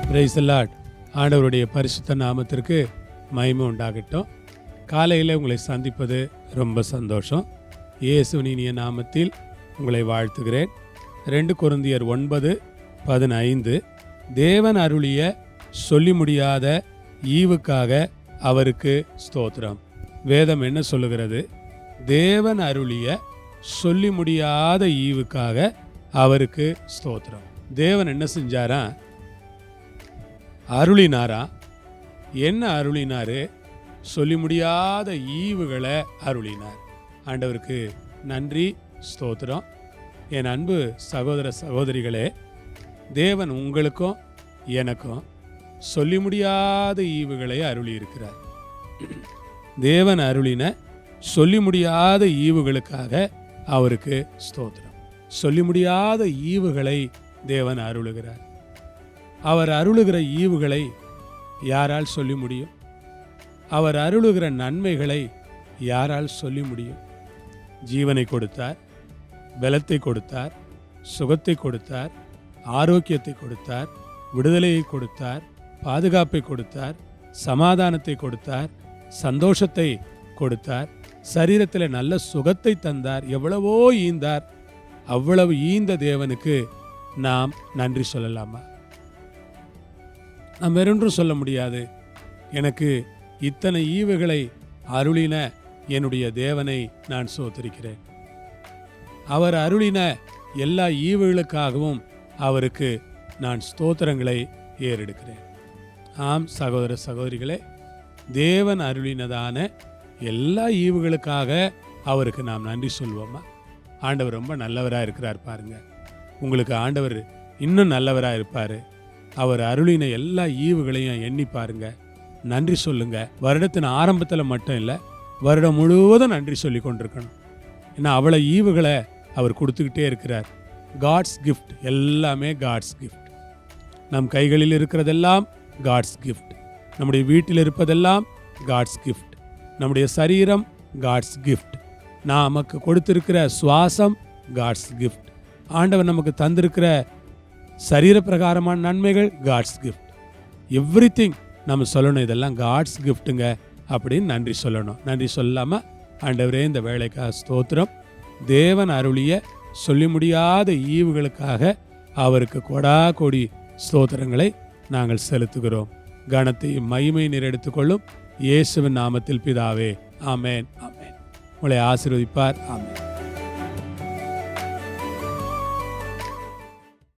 Praise the Lord. ஆண்டவருடைய பரிசுத்த நாமத்திற்கு மகிமை உண்டாகட்டும். காலையில் உங்களை சந்திப்பது ரொம்ப சந்தோஷம். இயேசுவின் இனிய நாமத்தில் உங்களை வாழ்த்துகிறேன். 2 கொரிந்தியர் 9:15 தேவன் அருளிய சொல்லி முடியாத ஈவுக்காக அவருக்கு ஸ்தோத்திரம். வேதம் என்ன சொல்லுகிறது? தேவன் அருளிய சொல்லி முடியாத ஈவுக்காக அவருக்கு ஸ்தோத்திரம். தேவன் என்ன செஞ்சாரா? அருளினாரா? என்ன அருளினாரு? சொல்லி முடியாத ஈவுகளை அருளினார். ஆண்டவருக்கு நன்றி, ஸ்தோத்திரம். என் அன்பு சகோதர சகோதரிகளே, தேவன் உங்களுக்கும் எனக்கும் சொல்லி முடியாத ஈவுகளை அருளி இருக்கிறார். தேவன் அருளின சொல்லி முடியாத ஈவுகளுக்காக அவருக்கு ஸ்தோத்திரம். சொல்லி முடியாத ஈவுகளை தேவன் அருளுகிறார். அவர் அருளுகிற ஈவுகளை யாரால் சொல்லி முடியும்? அவர் அருளுகிற நன்மைகளை யாரால் சொல்லி முடியும்? ஜீவனை கொடுத்தார், பலத்தை கொடுத்தார், சுகத்தை கொடுத்தார், ஆரோக்கியத்தை கொடுத்தார், விடுதலையை கொடுத்தார், பாதுகாப்பை கொடுத்தார், சமாதானத்தை கொடுத்தார், சந்தோஷத்தை கொடுத்தார், சரீரத்தில் நல்ல சுகத்தை தந்தார், எவ்வளவோ ஈந்தார். அவ்வளவு ஈந்த தேவனுக்கு நாம் நன்றி சொல்லலாமா? நாம் வேறொன்றும் சொல்ல முடியாது. எனக்கு இத்தனை ஈவுகளை அருளின என்னுடைய தேவனை நான் ஸ்தோத்திரிக்கிறேன். அவர் அருளின எல்லா ஈவுகளுக்காகவும் அவருக்கு நான் ஸ்தோத்திரங்களை ஏறெடுக்கிறேன். ஆம் சகோதர சகோதரிகளே, தேவன் அருளினதான எல்லா ஈவுகளுக்காக அவருக்கு நாம் நன்றி சொல்வோமா? ஆண்டவர் ரொம்ப நல்லவராக இருக்கிறார் பாருங்க. உங்களுக்கு ஆண்டவர் இன்னும் நல்லவராக இருப்பார். அவர் அருளின எல்லா ஈவுகளையும் எண்ணி பாருங்க, நன்றி சொல்லுங்க. வருடத்தின் ஆரம்பத்தில் மட்டும் இல்லை, வருடம் முழுவதும் நன்றி சொல்லி கொண்டிருக்கணும். ஏன்னா அவ்வளோ ஈவுகளை அவர் கொடுத்துக்கிட்டே இருக்கிறார். காட்ஸ் கிஃப்ட், எல்லாமே காட்ஸ் கிஃப்ட். நம் கைகளில் இருக்கிறதெல்லாம் காட்ஸ் கிஃப்ட். நம்முடைய வீட்டில் இருப்பதெல்லாம் காட்ஸ் கிஃப்ட். நம்முடைய சரீரம் காட்ஸ் கிஃப்ட். நமக்கு கொடுத்திருக்கிற சுவாசம் காட்ஸ் கிஃப்ட். ஆண்டவர் நமக்கு தந்திருக்கிற சரீர பிரகாரமான நன்மைகள் காட்ஸ் கிஃப்ட். எவ்ரிதிங் நம்ம சொல்லணும், இதெல்லாம் காட்ஸ் கிஃப்ட்டுங்க அப்படின்னு நன்றி சொல்லணும். நன்றி சொல்லாமல் ஆண்டவரே இந்த வேலைக்காக ஸ்தோத்திரம். தேவன் அருளிய சொல்லி முடியாத ஈவுகளுக்காக அவருக்கு கொடா கொடி ஸ்தோத்திரங்களை நாங்கள் செலுத்துகிறோம். கனத்தையும் மகிமையை நிறைவேற்றிக்கொள்ளும் இயேசுவின் நாமத்தில் பிதாவே, ஆமேன், ஆமேன். உங்களை ஆசீர்வதிப்பார். ஆமேன்.